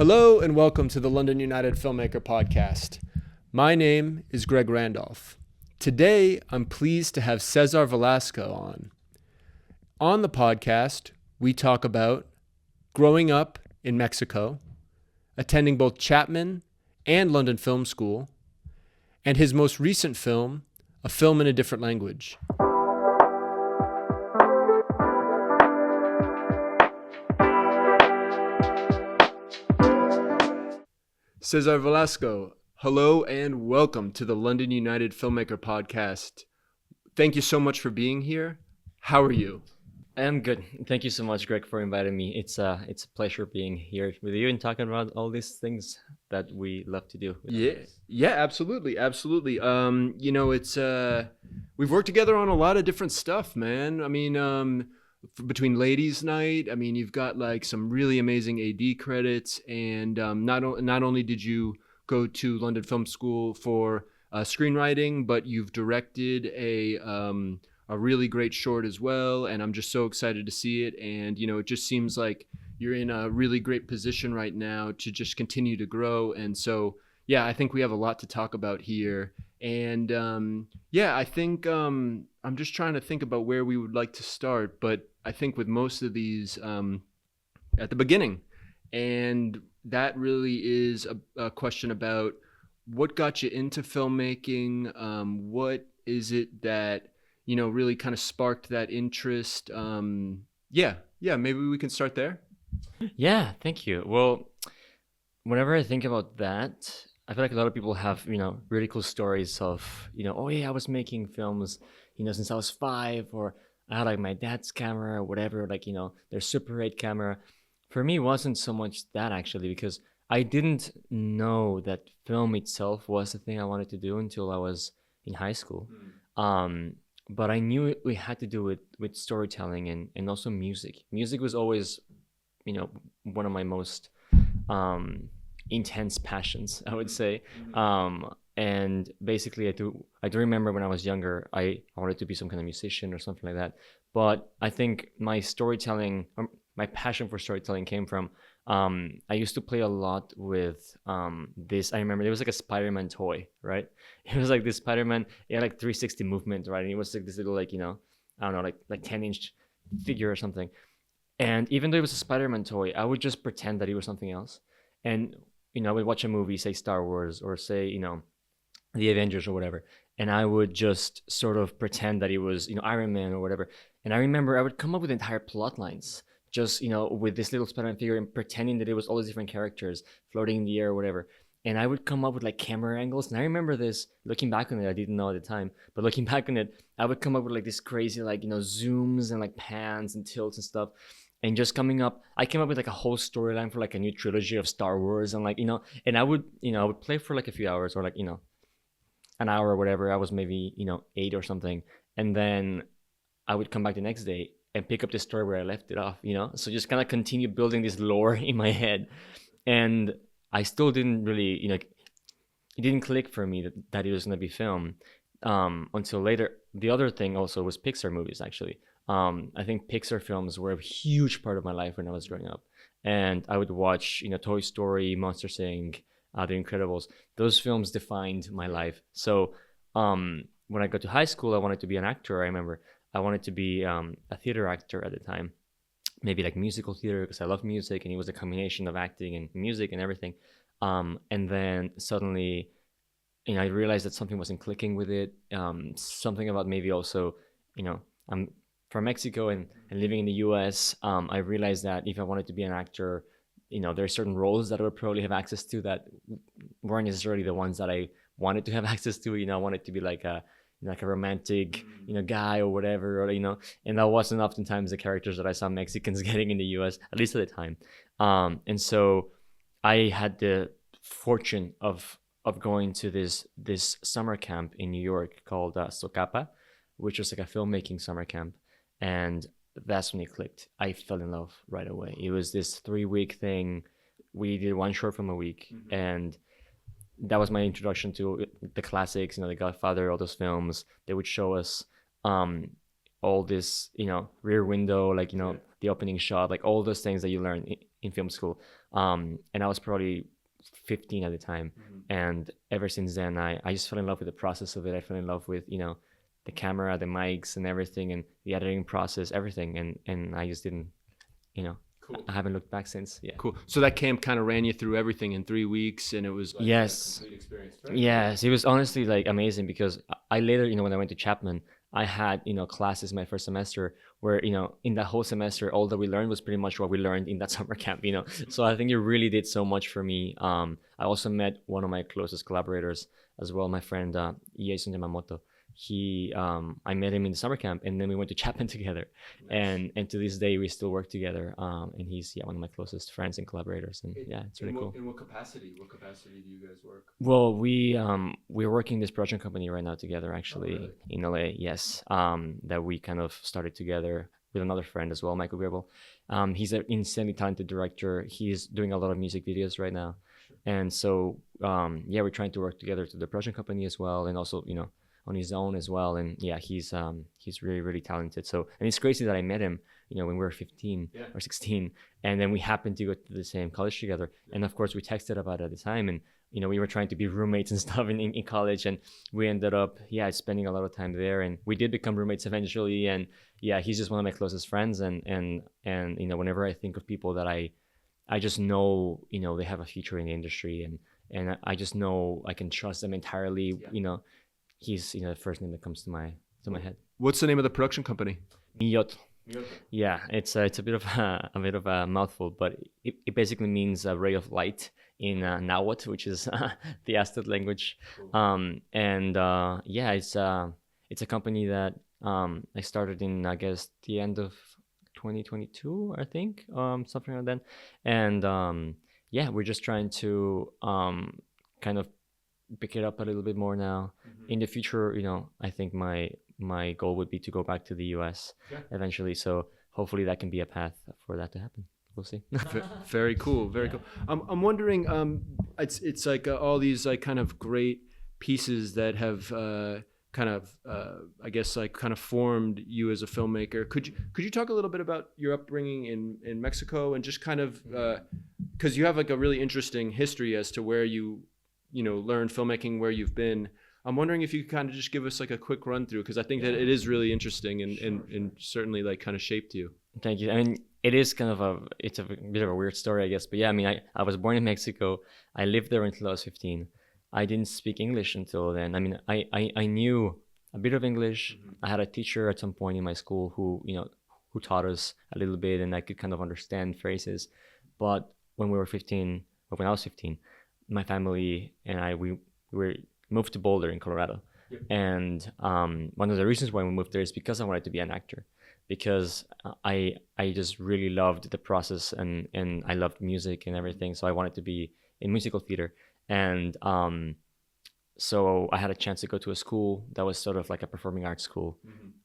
Hello and welcome to the London United Filmmaker Podcast. My name is Greg Randolph. Today, I'm pleased to have Cesar Velasco on. On the podcast, we talk about growing up in Mexico, attending both Chapman and London Film School, and his most recent film, A Film in a Different Language. Cesar Velasco, hello and welcome to the London United Filmmaker Podcast. Thank you so much for being here. How are you? I'm good. Thank you so much, Greg, for inviting me. It's a pleasure being here with you and talking about all these things that we love to do. Yeah, absolutely. It's we've worked together on a lot of different stuff, man. I mean, between Ladies Night, I mean, you've got like some really amazing AD credits, and not only did you go to London Film School for screenwriting, but you've directed a really great short as well, and I'm just so excited to see it. And it just seems like you're in a really great position right now to just continue to grow. And so yeah, I think we have a lot to talk about here. And I think I'm just trying to think about where we would like to start, but I think with most of these at the beginning, and that really is a question about what got you into filmmaking. What is it that really kind of sparked that interest? Maybe we can start there. Yeah, thank you. Well, whenever I think about that, I feel like a lot of people have, really cool stories of, oh yeah, I was making films, since I was 5, or I had like my dad's camera or whatever, like, their Super 8 camera. For me, it wasn't so much that actually, because I didn't know that film itself was the thing I wanted to do until I was in high school. But I knew we had to do it with storytelling and also music. Music was always, one of my most intense passions, I would say. And basically, I do remember when I was younger, I wanted to be some kind of musician or something like that. But I think my storytelling, or my passion for storytelling, came from I used to play a lot with this. I remember there was like a Spider-Man toy, right? It was like this Spider-Man. It had like 360 movement, right? And it was like this little, like, I don't know, like 10-inch figure or something. And even though it was a Spider-Man toy, I would just pretend that it was something else. And I would watch a movie, say Star Wars, or say the Avengers or whatever, and I would just sort of pretend that it was Iron Man or whatever. And I remember I would come up with entire plot lines just with this little Spider-Man figure and pretending that it was all these different characters floating in the air or whatever. And I would come up with like camera angles. And I remember this, looking back on it, I didn't know at the time, but looking back on it, I would come up with like this crazy like zooms and like pans and tilts and stuff. And just I came up with like a whole storyline for like a new trilogy of Star Wars, and like and I would I would play for like a few hours, or like an hour or whatever. I was maybe 8 or something, and then I would come back the next day and pick up the story where I left it off. So just kind of continue building this lore in my head, and I still didn't really it didn't click for me that it was gonna be film until later. The other thing also was Pixar movies, actually. I think Pixar films were a huge part of my life when I was growing up, and I would watch Toy Story, Monsters Inc., The Incredibles. Those films defined my life. So when I got to high school, I wanted to be an actor. I remember I wanted to be a theater actor at the time, maybe like musical theater, because I love music, and it was a combination of acting and music and everything. And then suddenly I realized that something wasn't clicking with it. Something about maybe also I'm from Mexico and living in the US. I realized that if I wanted to be an actor, there are certain roles that I would probably have access to that weren't necessarily the ones that I wanted to have access to. I wanted to be like a romantic guy or whatever, or and that wasn't oftentimes the characters that I saw Mexicans getting in the US, at least at the time. And so I had the fortune of going to this summer camp in New York called Socapa, which was like a filmmaking summer camp. And that's when it clicked. I fell in love right away. It was this 3-week thing. We did one short film a week, and that was my introduction to the classics, The Godfather, all those films. They would show us all this, Rear Window, like, the opening shot, like all those things that you learn in film school And I was probably 15 at the time. And ever since then, I just fell in love with the process of it. I fell in love with, the camera, the mics and everything, and the editing process, everything. And I just didn't, Cool. I haven't looked back since. Yeah. Cool. So that camp kind of ran you through everything in 3 weeks, and it was like Yes. a complete experience. Yes, it was honestly like amazing because I later, when I went to Chapman, I had, classes my first semester where, in that whole semester, all that we learned was pretty much what we learned in that summer camp. So I think it really did so much for me. I also met one of my closest collaborators as well, my friend, Jason Yamamoto. I met him in the summer camp, and then we went to Chapman together. Nice. And to this day we still work together. And he's one of my closest friends and collaborators, and it's really cool. In what capacity do you guys work? Well, we're working this production company right now together, actually. Oh, really? In LA. Yes. That we kind of started together with another friend as well, Michael Grable. He's an insanely talented director. He's doing a lot of music videos right now. Sure. And so we're trying to work together to the production company as well, and also on his own as well. And he's really, really talented. So, and it's crazy that I met him, when we were 15 or 16, and then we happened to go to the same college together. And of course we texted about it at the time, and we were trying to be roommates and stuff in college, and we ended up spending a lot of time there, and we did become roommates eventually. And he's just one of my closest friends, and whenever I think of people that I just know, they have a future in the industry, and I just know I can trust them entirely. He's the first name that comes to my head. What's the name of the production company? Miyot. Yeah, it's a bit of a mouthful, but it basically means a ray of light in Nahuatl, which is the Aztec language. Cool. It's a company that I started in, I guess, the end of 2022, I think, something like that. And we're just trying to kind of pick it up a little bit more now. In the future, I think my goal would be to go back to the US eventually. So hopefully that can be a path for that to happen. We'll see. Very cool. Very cool. I'm wondering, it's like all these like kind of great pieces that have kind of I guess like kind of formed you as a filmmaker. Could you talk a little bit about your upbringing in Mexico, and just kind of because you have like a really interesting history as to where you learned filmmaking, where you've been. I'm wondering if you could kind of just give us like a quick run through, because I think that it is really interesting and certainly like kind of shaped you. Thank you. I mean, it is kind of it's a bit of a weird story, I guess. But I was born in Mexico. I lived there until I was 15. I didn't speak English until then. I mean, I knew a bit of English. I had a teacher at some point in my school who taught us a little bit, and I could kind of understand phrases. But when I was 15, my family and we moved to Boulder in Colorado. Yep. And one of the reasons why we moved there is because I wanted to be an actor, because I just really loved the process, and I loved music and everything. So I wanted to be in musical theater. And so I had a chance to go to a school that was sort of like a performing arts school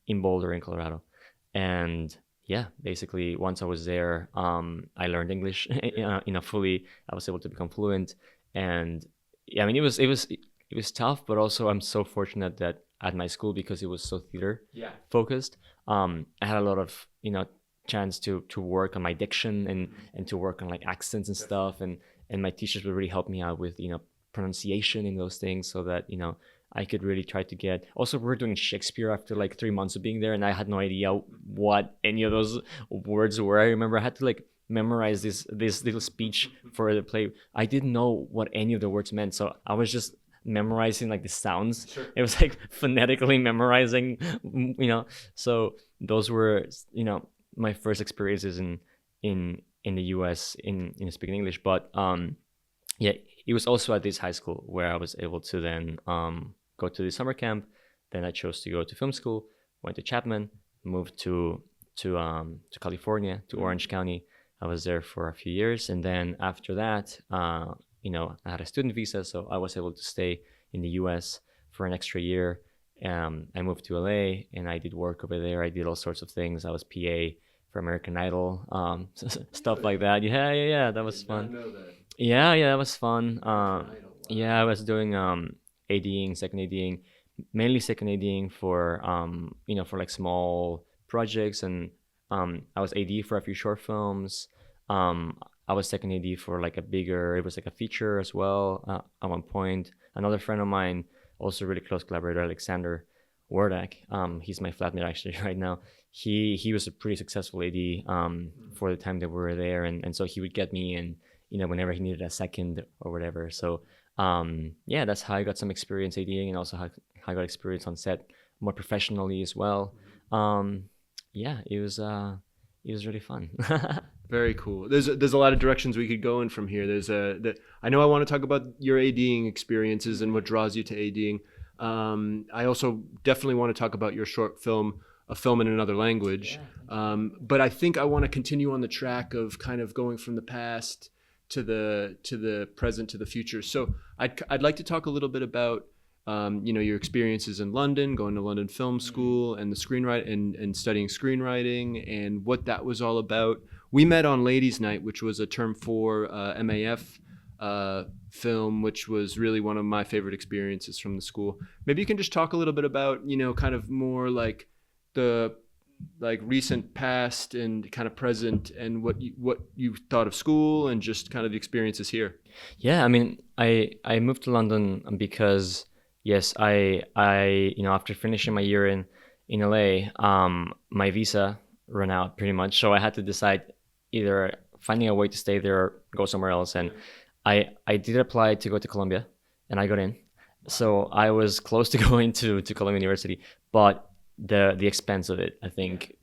in Boulder in Colorado. And basically once I was there, I learned English fully. I was able to become fluent. And I mean, it was tough, but also I'm so fortunate that at my school, because it was so theater focused, I had a lot of chance to work on my diction and to work on like accents and stuff, and my teachers would really help me out with pronunciation and those things, so that I could really try to get. Also, we were doing Shakespeare after like 3 months of being there, and I had no idea what any of those words were. I remember I had to like memorize this little speech for the play. I didn't know what any of the words meant, so I was just memorizing like the sounds. Sure. It was like phonetically memorizing, so those were my first experiences in the US in speaking English. But it was also at this high school where I was able to then go to the summer camp. Then I chose to go to film school, went to Chapman, moved to California, to Orange County. I was there for a few years, and then after that, I had a student visa, so I was able to stay in the U.S. for an extra year. I moved to LA, and I did work over there. I did all sorts of things. I was PA for American Idol, stuff like that. Yeah, that was fun. Know that. Yeah, that was fun. I was doing ADing, second ADing, mainly second ADing for for like small projects, and I was AD for a few short films. I was second AD for like it was like a feature as well at one point. Another friend of mine, also really close collaborator, Alexander Wardak, he's my flatmate actually right now. He was a pretty successful AD for the time that we were there, and so he would get me in, whenever he needed a second or whatever. So yeah, that's how I got some experience ADing, and also how I got experience on set more professionally as well. Yeah, it was really fun. Very cool. There's a lot of directions we could go in from here. I know I want to talk about your ADing experiences and what draws you to ADing. I also definitely want to talk about your short film, A Film in Another Language. But I think I want to continue on the track of kind of going from the past to the present to the future. So I'd like to talk a little bit about your experiences in London, going to London Film School, and the screenwriting and studying screenwriting, and what that was all about. We met on Ladies' Night, which was a term 4 MAF film, which was really one of my favorite experiences from the school. Maybe you can just talk a little bit about, kind of more like the recent past and kind of present, and what you thought of school and just kind of the experiences here. Yeah, I mean, I moved to London because yes, I after finishing my year in LA, my visa ran out pretty much, so I had to decide either finding a way to stay there or go somewhere else. And I did apply to go to Columbia, and I got in. So I was close to going to Columbia University, but the expense of it, I think,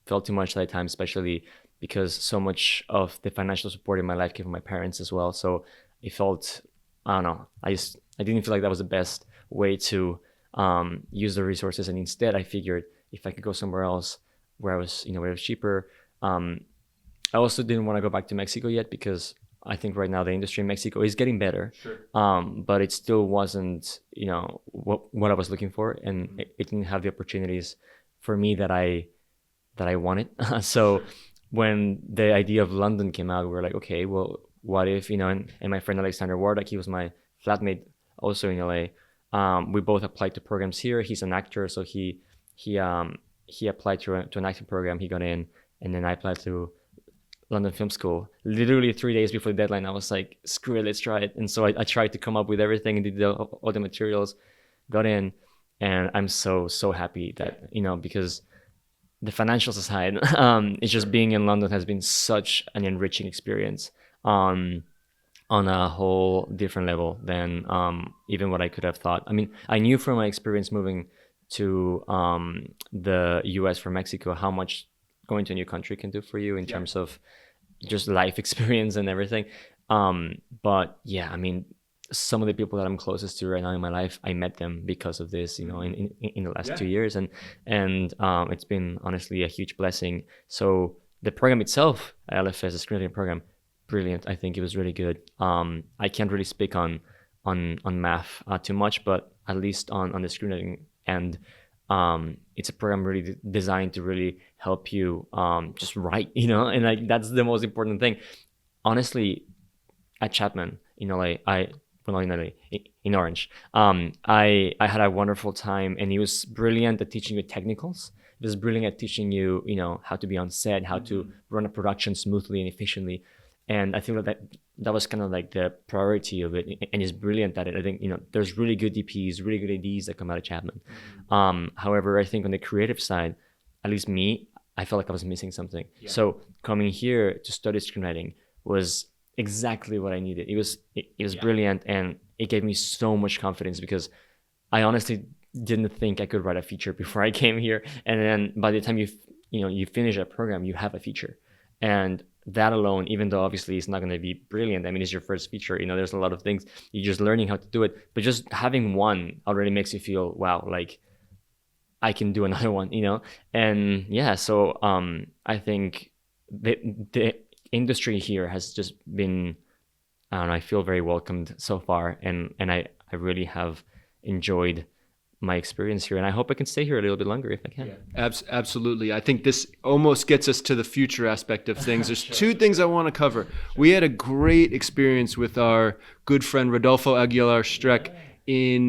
felt too much at that time, especially because so much of the financial support in my life came from my parents as well. So it felt, I don't know, I didn't feel like that was the best way to use the resources. And instead, I figured if I could go somewhere else where it was cheaper. I also didn't want to go back to Mexico yet, because I think right now the industry in Mexico is getting better. Sure. But it still wasn't, what I was looking for, and it didn't have the opportunities for me that I wanted. So when the idea of London came out, we were like, okay, well, what if, and my friend Alexander Wardak, he was my flatmate also in LA. We both applied to programs here. He's an actor, so he applied to an acting program. He got in, and then I applied to London Film School. Literally 3 days before the deadline, I was like, screw it, let's try it. And so I tried to come up with everything and did all the materials, got in, and I'm so happy that, because the financials aside, it's just being in London has been such an enriching experience on a whole different level than even what I could have thought. I mean, I knew from my experience moving to the US from Mexico how much going to a new country can do for you in terms of just life experience and everything. But yeah, I mean, some of the people that I'm closest to right now in my life, I met them because of this, in the last 2 years, and it's been honestly a huge blessing. So the program itself, LFS, the screenwriting program, brilliant. I think it was really good. I can't really speak on math too much, but at least on the screenwriting end, it's a program really designed to really help you just write, and like that's the most important thing. Honestly, at Chapman in LA, in Orange, I had a wonderful time, and he was brilliant at teaching you technicals. He was brilliant at teaching you, how to be on set, how to run a production smoothly and efficiently. And I feel that was kind of like the priority of it, and he's brilliant at it. I think, there's really good DPs, really good ADs that come out of Chapman. However, I think on the creative side, at least me, I felt like I was missing something. Yeah. So coming here to study screenwriting was exactly what I needed. It was brilliant, and it gave me so much confidence, because I honestly didn't think I could write a feature before I came here. And then by the time you finish a program, you have a feature. And that alone, even though obviously it's not going to be brilliant, I mean, it's your first feature, there's a lot of things, you're just learning how to do it, but just having one already makes you feel, wow, like I can do another one, and yeah, so I think the industry here has just been, I don't know, I feel very welcomed so far, and I really have enjoyed my experience here, and I hope I can stay here a little bit longer if I can. Yeah, absolutely. I think this almost gets us to the future aspect of things. There's sure. 2 things I want to cover. We had a great experience with our good friend Rodolfo Aguilar Streck in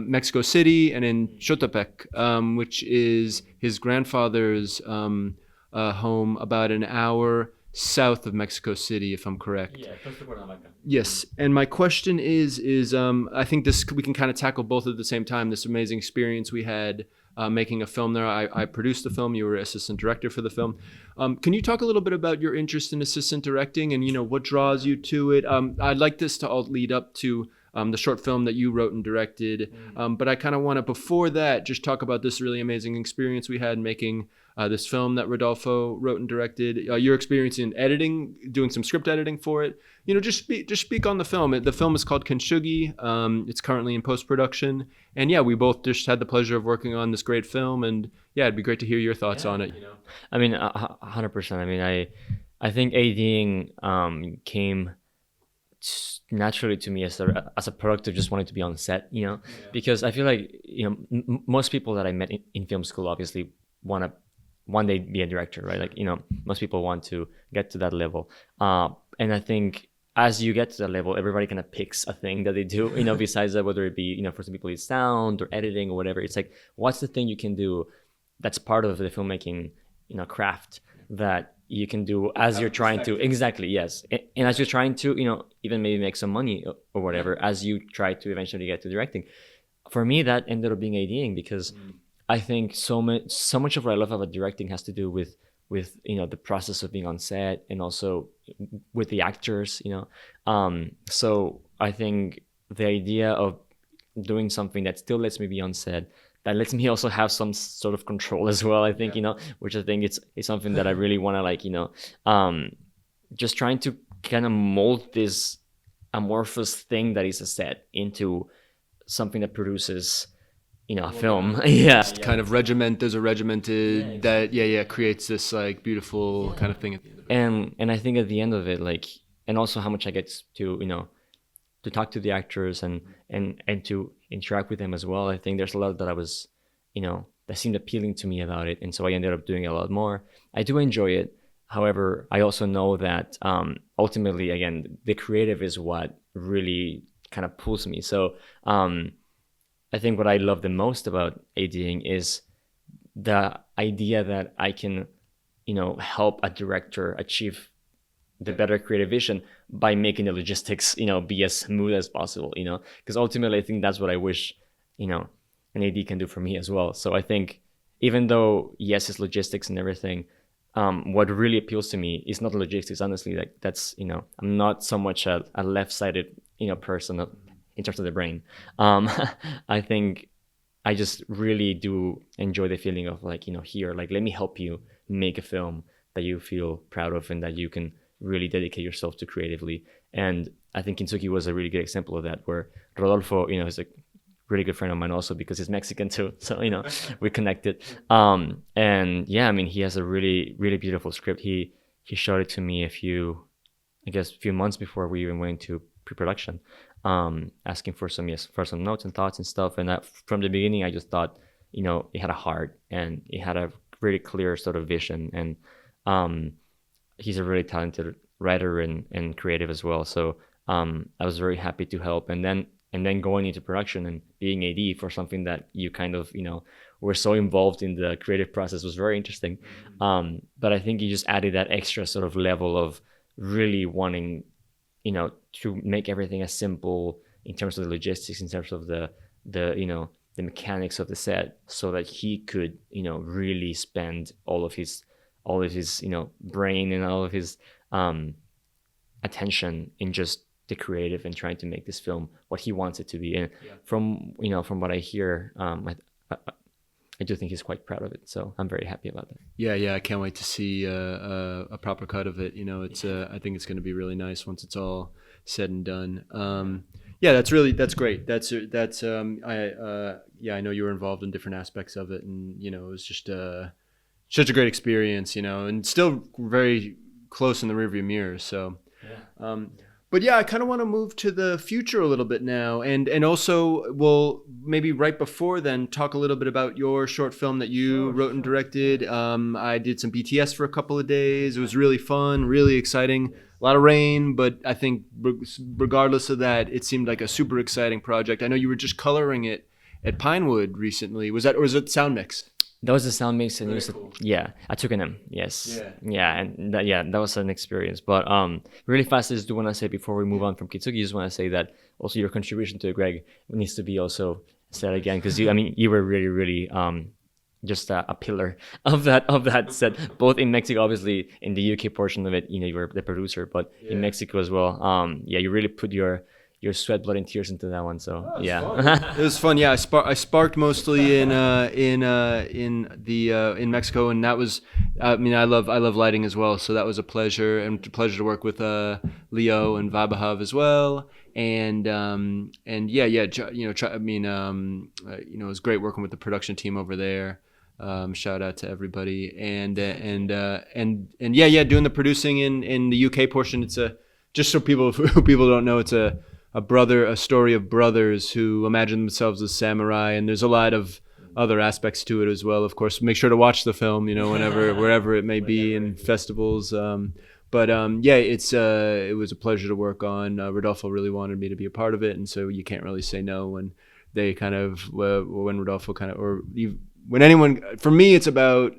Mexico City and in Xotepec, which is his grandfather's home, about an hour south of Mexico City, if I'm correct. Yeah, close to Cuernavaca. Yes, and my question is I think this we can kind of tackle both at the same time. This amazing experience we had making a film there. I produced the film. You were assistant director for the film. Can you talk a little bit about your interest in assistant directing and what draws you to it? I'd like this to all lead up to the short film that you wrote and directed. But I kind of want to, before that, just talk about this really amazing experience we had making this film that Rodolfo wrote and directed. Your experience in editing, doing some script editing for it. Just speak on the film. The film is called Kintsugi. It's currently in post-production. And yeah, we both just had the pleasure of working on this great film. And yeah, it'd be great to hear your thoughts on it. I mean, 100%. I mean, I think ADing came naturally to me as a product of just wanting to be on set, because I feel like most people that I met in film school obviously want to one day be a director, right? Like most people want to get to that level, and I think as you get to that level, everybody kind of picks a thing that they do, besides that, whether it be for some people it's sound or editing or whatever. It's like, what's the thing you can do that's part of the filmmaking craft that you can do as you're trying to, exactly, yes, and as you're trying to even maybe make some money or whatever, as you try to eventually get to directing. For me, that ended up being ADing, because I think so much of what I love about directing has to do with the process of being on set, and also with the actors, so I think the idea of doing something that still lets me be on set, that lets me also have some sort of control as well, I think, which I think it's something that I really want to just trying to kind of mold this amorphous thing that is a set into something that produces, a film. Yeah. Kind of there's a regimented that creates this like beautiful kind of thing. And I think at the end of it, and also how much I get to, to talk to the actors and to interact with them as well. I think there's a lot that I was, that seemed appealing to me about it. And so I ended up doing a lot more. I do enjoy it. However, I also know that ultimately, again, the creative is what really kind of pulls me. So I think what I love the most about ADing is the idea that I can, help a director achieve the better creative vision by making the logistics, be as smooth as possible, because ultimately I think that's what I wish, an AD can do for me as well. So I think even though, yes, it's logistics and everything, what really appeals to me is not logistics, honestly. Like that's, I'm not so much a left-sided, person in terms of the brain. I think I just really do enjoy the feeling of here, let me help you make a film that you feel proud of and that you can really dedicate yourself to creatively. And I think Kintsugi was a really good example of that, where Rodolfo, is a really good friend of mine also, because he's Mexican too. So, we connected. And yeah, I mean, he has a really, really beautiful script. He showed it to me a few months before we even went into pre-production, asking for some notes and thoughts and stuff. And that from the beginning, I just thought, it had a heart and it had a really clear sort of vision. And he's a really talented writer and creative as well. So I was very happy to help. And then going into production and being AD for something that you kind of, were so involved in the creative process was very interesting. But I think you just added that extra sort of level of really wanting, to make everything as simple in terms of the logistics, in terms of the mechanics of the set, so that he could, really spend all of his brain and all of his attention in just the creative and trying to make this film what he wants it to be. And from what I hear, I do think he's quite proud of it. So I'm very happy about that. Yeah. I can't wait to see a proper cut of it. It's I think it's going to be really nice once it's all said and done. That's great. I know you were involved in different aspects of it, and it was just such a great experience, and still very close in the rearview mirror. So, but yeah, I kind of want to move to the future a little bit now, and also, well, maybe right before then, talk a little bit about your short film that you wrote and directed. I did some BTS for a couple of days. It was really fun, really exciting. A lot of rain, but I think regardless of that, it seemed like a super exciting project. I know you were just coloring it at Pinewood recently. Was it Sound Mix? That was the sound mix, and it Very was cool. yeah. I took an M. Yes. Yeah. Yeah, and that was an experience. But really fast, I just do want to say before we move on from Kitsugi, just want to say that also your contribution to Greg needs to be also said again, because I mean, you were really, really just a pillar of that set, both in Mexico, obviously in the UK portion of it, you were the producer, but in Mexico as well. Yeah, you really put your sweat, blood, and tears into that one. So yeah. It was fun. Yeah, I sparked mostly in Mexico, and that was. I mean, I love lighting as well, so that was a pleasure, and a pleasure to work with Leo and Vabahav as well. And I mean, it was great working with the production team over there. Shout out to everybody, and doing the producing in the UK portion. It's just so people who people don't know, it's a story of brothers who imagine themselves as samurai, and there's a lot of other aspects to it as well. Of course, make sure to watch the film, wherever it may be in festivals. It was a pleasure to work on. Rodolfo really wanted me to be a part of it, and so you can't really say no when they kind of when Rodolfo kind of when anyone. For me, it's about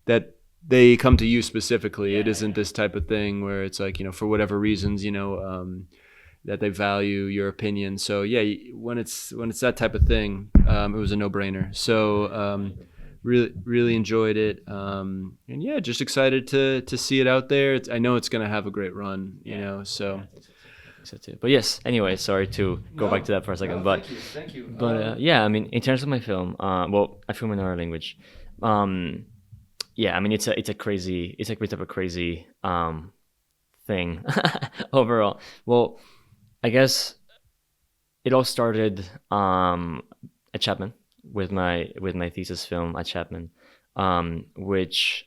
that they come to you specifically. It isn't this type of thing where it's like for whatever reasons that they value your opinion. So yeah, when it's that type of thing, it was a no-brainer. So really enjoyed it, and yeah, just excited to see it out there. I know it's gonna have a great run, So. So too. But yes, anyway, sorry to go back to that for a second. But thank you. But yeah, I mean, in terms of my film, well, I film in another language. Yeah, I mean, it's a bit of a crazy thing overall. Well, I guess it all started at Chapman with my thesis film at Chapman, which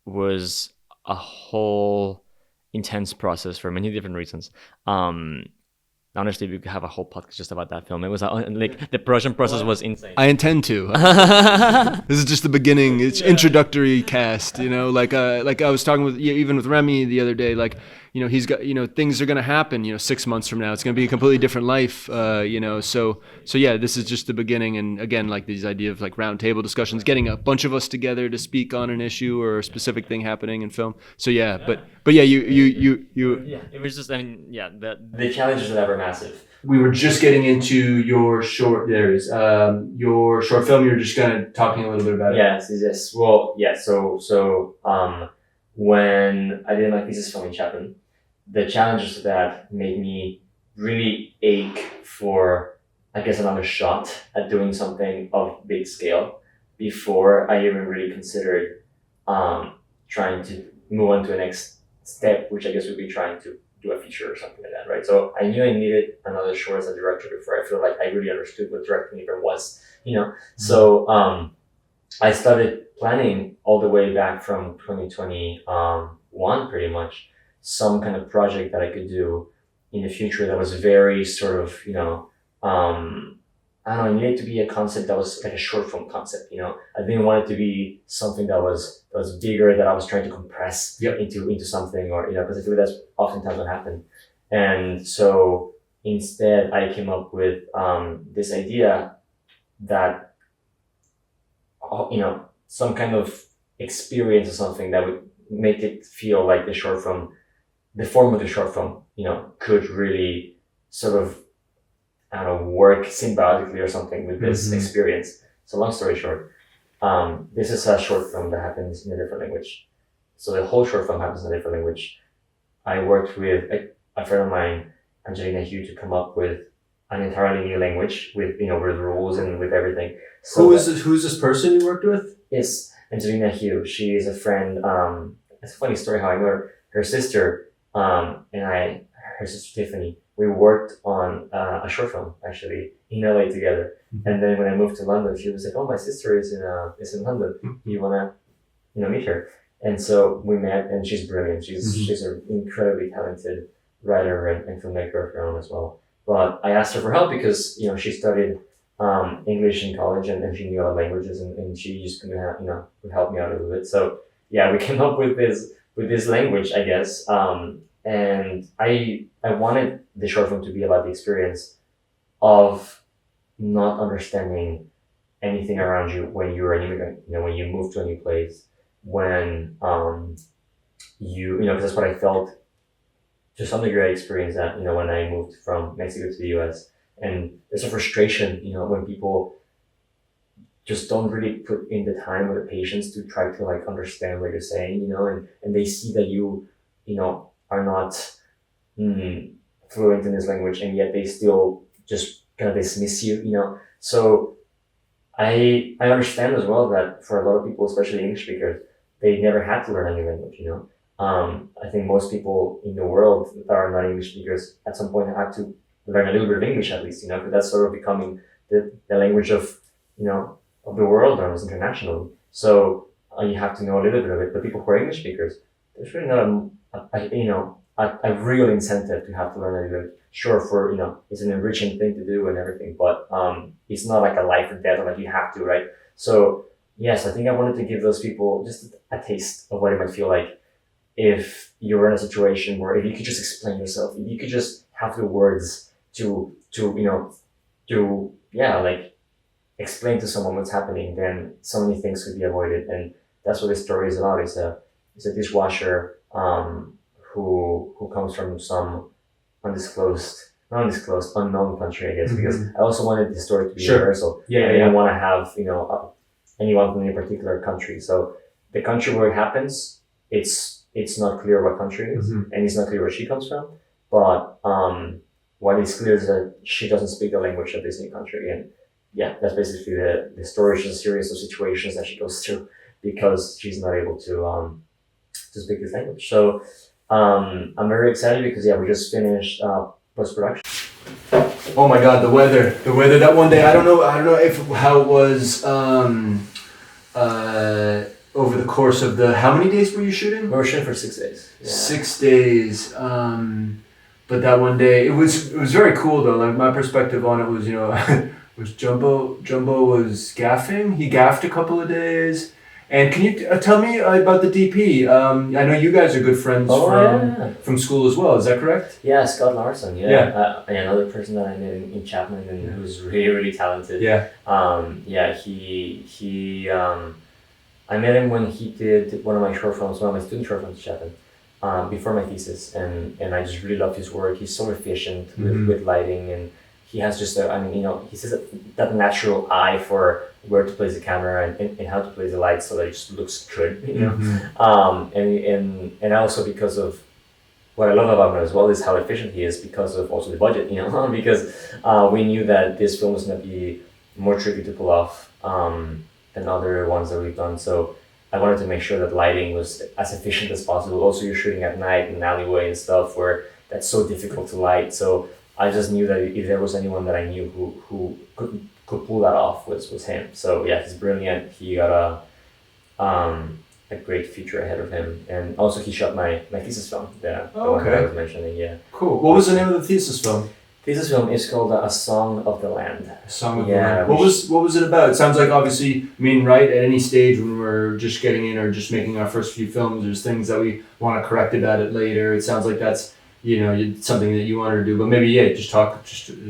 was a whole intense process for many different reasons. Honestly, we could have a whole podcast just about that film. It was like the production process was insane. I intend to. This is just the beginning. It's introductory cast. Like I was talking with even with Remy the other day. Like he's got things are gonna happen. 6 months from now, it's gonna be a completely different life. So yeah, this is just the beginning. And again, like these idea of like round table discussions, getting a bunch of us together to speak on an issue or a specific thing happening in film. So yeah, but yeah, you. Yeah, it was just, I mean, yeah, the challenges that were massive. We were just getting into your short. Your short film. You were just kind of talking a little bit about it. Yes. Well, yeah. So when I did my thesis film in Chapman, the challenges of that made me really ache for, I guess, another shot at doing something of big scale before I even really considered trying to move on to the next step, which I guess would be trying to do a feature or something like that, right? So I knew I needed another short as a director before I feel like I really understood what directing even was, So I started planning all the way back from 2021, pretty much, some kind of project that I could do in the future that was very sort of, I don't know, it needed to be a concept that was like a short film concept, I didn't want it to be something that was bigger, that I was trying to compress into something, or, because I feel that's oftentimes what happened. And so instead I came up with this idea that, some kind of experience or something that would make it feel like the short film, the form of the short film, could really sort of, I don't know, work symbiotically or something with this experience. So long story short, this is a short film that happens in a different language. So the whole short film happens in a different language. I worked with a friend of mine, Angelina Hugh, to come up with an entirely new language with, with rules and with everything. So who's this person you worked with? Yes, Angelina Hugh. She is a friend. It's a funny story how I know her. Her sister, her sister Tiffany, we worked on a short film actually in LA together. And then when I moved to London, she was like, "Oh, my sister is in London. You wanna, meet her?" And so we met, and she's brilliant. She's an incredibly talented writer and filmmaker of her own as well. But I asked her for help because she studied English in college, and she knew other languages, and she just could help me out a little bit. So yeah, we came up with this language, I guess. And I wanted the short film to be about the experience of not understanding anything around you when you're an immigrant. You know, when you move to a new place, when you know, because that's what I felt to some degree. I experienced that, you know, when I moved from Mexico to the U.S. And there's a frustration, you know, when people just don't really put in the time or the patience to try to like understand what you're saying, you know, and they see that you know, are not fluent in this language, and yet they still just kind of dismiss you, you know. So I understand as well that for a lot of people, especially English speakers, they never had to learn a new language, you know. I think most people in the world that are not English speakers at some point have to learn a little bit of English at least, you know, because that's sort of becoming the language of, you know, of the world almost internationally. So you have to know a little bit of it. But people who are English speakers, there's really not you know, a real incentive to have to learn a little bit. Sure, for, you know, it's an enriching thing to do and everything, but it's not like a life or death or like you have to, right? So yes, I think I wanted to give those people just a taste of what it might feel like if you were in a situation where if you could just explain yourself, if you could just have the words to you know, to like explain to someone what's happening, then so many things could be avoided. And that's what this story is about. It's a dishwasher who comes from some not undisclosed, unknown country, I guess, because I also wanted the story to be universal. I didn't want to have, you know, anyone from any particular country. So the country where it happens, it's not clear what country it is, and it's not clear where she comes from. But what is clear is that she doesn't speak the language of this new country, and yeah, that's basically the story. It's a series of situations that she goes through because she's not able to speak this language. So I'm very excited because we just finished post production. Oh my God, the weather that one day. I don't know if how it was over the course of how many days were you shooting? We were shooting for 6 days. Yeah. 6 days. But that one day, it was very cool though. Like my perspective on it was, you know, was Jumbo was gaffing. He gaffed a couple of days. And can you tell me about the DP? I know you guys are good friends from school as well. Is that correct? Yeah, Scott Larson. Yeah. Another person that I met in Chapman and who's really, really talented. Yeah. He I met him when he did one of my student short films, Chapman, before my thesis, and I just really loved his work. He's so efficient with lighting, and he has just he says that natural eye for where to place the camera and how to place the light so that it just looks good, you know. And also because of what I love about him as well is how efficient he is because of also the budget, you know, because we knew that this film was going to be more tricky to pull off than other ones that we've done. So I wanted to make sure that lighting was as efficient as possible. Also, you're shooting at night in an alleyway and stuff where that's so difficult to light. So I just knew that if there was anyone that I knew who could pull that off was him. So yeah, he's brilliant. He got a great future ahead of him, and also he shot my thesis film. The one that I was mentioning. Yeah. Cool. What was the name of the thesis film? Thesis film is called A Song of the Land. A Song of the Land. What was it about? It sounds like obviously, I mean, right, at any stage when we're just getting in or just making our first few films, there's things that we want to correct about it later. It sounds like that's, you know, something that you wanted to do, but maybe just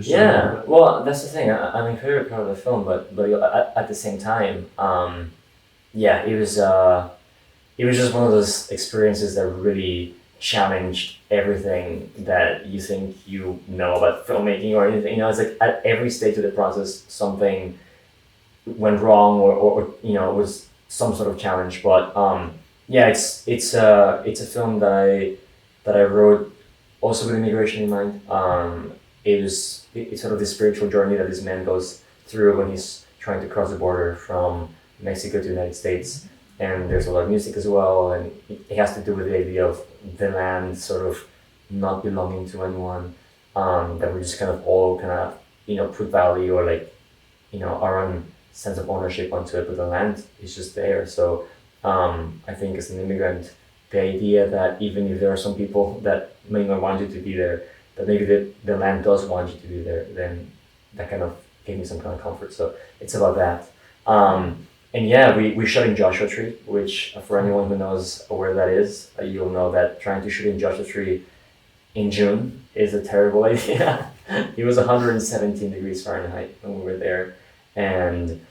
yeah. Well, that's the thing. I'm incredibly proud of the film, but at the same time, it was just one of those experiences that really challenged everything that you think you know about filmmaking or anything. You know, it's like at every stage of the process, something went wrong or you know, it was some sort of challenge. But it's a film that I wrote also with immigration in mind. It's sort of the spiritual journey that this man goes through when he's trying to cross the border from Mexico to the United States. And there's a lot of music as well, and it has to do with the idea of the land sort of not belonging to anyone, that we just kind of all you know, put value or like, you know, our own sense of ownership onto it, but the land is just there. So I think as an immigrant, the idea that even if there are some people that may not want you to be there, that maybe the land does want you to be there, then that kind of gave me some kind of comfort. So it's about that. And yeah, we shot in Joshua Tree, which for anyone who knows where that is, you'll know that trying to shoot in Joshua Tree in June is a terrible idea. It was 117 degrees Fahrenheit when we were there. And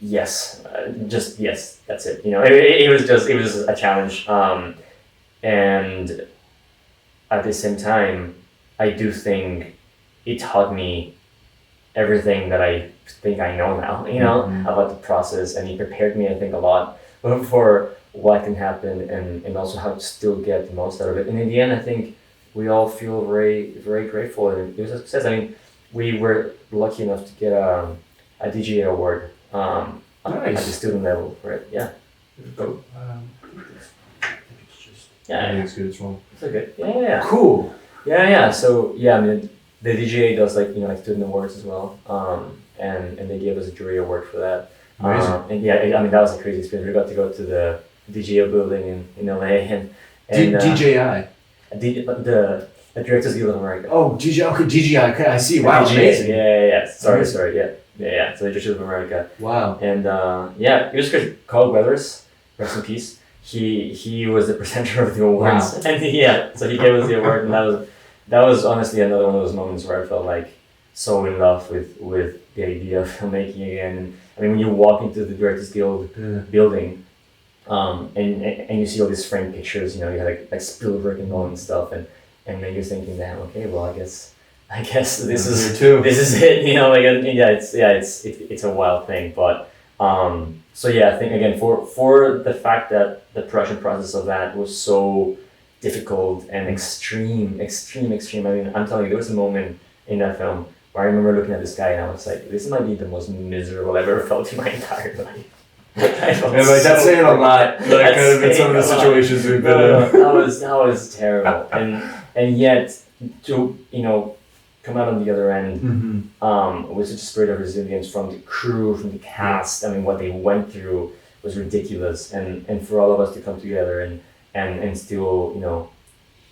Yes, just yes. That's it. It was a challenge, and at the same time, I do think it taught me everything that I think I know now. About the process, and it prepared me, I think, a lot for what can happen, and also how to still get the most out of it. And in the end, I think we all feel very, very grateful, and it was a success. I mean, we were lucky enough to get a DGA award at the student level for it. Yeah. Go. Yeah. It's good. It's wrong. It's good. Yeah. Cool. Yeah. So yeah, I mean, the DGA does like student awards as well. And they gave us a jury award for that. Amazing. And yeah, I mean that was a crazy experience. We got to go to the DGA building in LA and DJI. The Directors Guild of America. Oh, DJI. Okay, DJI. Okay, I see. Wow, amazing. Yeah. Sorry. Amazing. Yeah. So the Directors Guild of America. Wow. And it was great. Carl Weathers, rest in peace. He was the presenter of the awards. Wow. And so he gave us the award, and that was honestly another one of those moments where I felt like so in love with the idea of filmmaking again. And I mean, when you walk into the Directors Guild building, and you see all these framed pictures, you have like Spielberg and all and stuff, and then you're thinking, damn, okay, well, I guess this is it, it's a wild thing, but so yeah, I think again for the fact that the production process of that was so difficult and extreme. I mean, I'm telling you, there was a moment in that film where I remember looking at this guy and I was like, this might be the most miserable I've ever felt in my entire life. That's saying a lot. Like kind of in some of the situations we've been in. That was terrible, and yet to come out on the other end with such a spirit of resilience from the crew, from the cast. I mean, what they went through was ridiculous, and for all of us to come together and still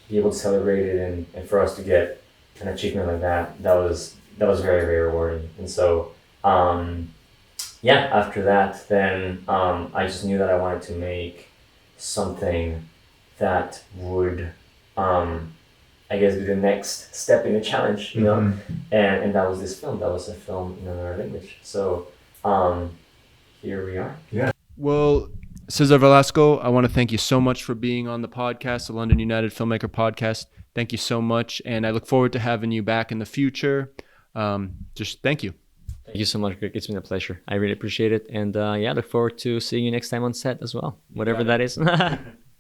be able to celebrate it, and for us to get an achievement like that was very, very rewarding. And so after that, then I just knew that I wanted to make something that would I guess be the next step in the challenge, and that was this film. That was a film in another language. So here we are. Yeah. Well, Cesar Velasco, I want to thank you so much for being on the podcast, the London United Filmmaker Podcast. Thank you so much, and I look forward to having you back in the future. Just thank you. Thank you so much, Greg. It's been a pleasure. I really appreciate it, and look forward to seeing you next time on set as well, whatever that is.